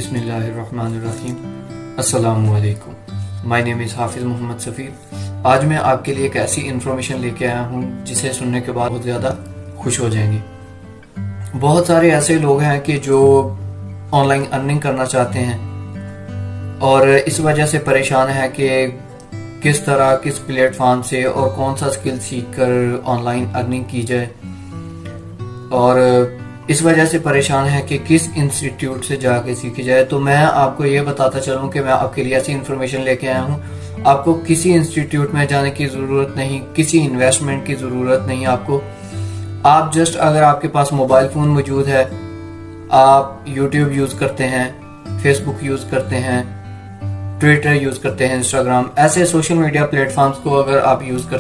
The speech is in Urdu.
بسم اللہ الرحمن الرحیم۔ السلام علیکم، مائی نیم از حافظ محمد سفیر۔ آج میں آپ کے لیے ایک ایسی انفارمیشن لے کے آیا ہوں جسے سننے کے بعد بہت زیادہ خوش ہو جائیں گے۔ بہت سارے ایسے لوگ ہیں کہ جو آن لائن ارننگ کرنا چاہتے ہیں اور اس وجہ سے پریشان ہے کہ کس طرح کس پلیٹ فارم سے اور کون سا اسکل سیکھ کر آن لائن ارننگ کی جائے، اور اس وجہ سے پریشان ہے کہ کس انسٹیٹیوٹ سے جا کے سیکھی جائے۔ تو میں آپ کو یہ بتاتا چلوں کہ میں آپ کے لیے ایسی انفارمیشن لے کے آیا ہوں۔ آپ کو کسی انسٹیٹیوٹ میں جانے کی ضرورت نہیں، کسی انویسٹمنٹ کی ضرورت نہیں آپ جسٹ اگر آپ کے پاس موبائل فون موجود ہے، آپ یوٹیوب یوز کرتے ہیں، فیس بک یوز کرتے ہیں، ٹویٹر یوز کرتے ہیں، انسٹاگرام، ایسے سوشل میڈیا پلیٹ فارمز کو اگر آپ یوز کرتے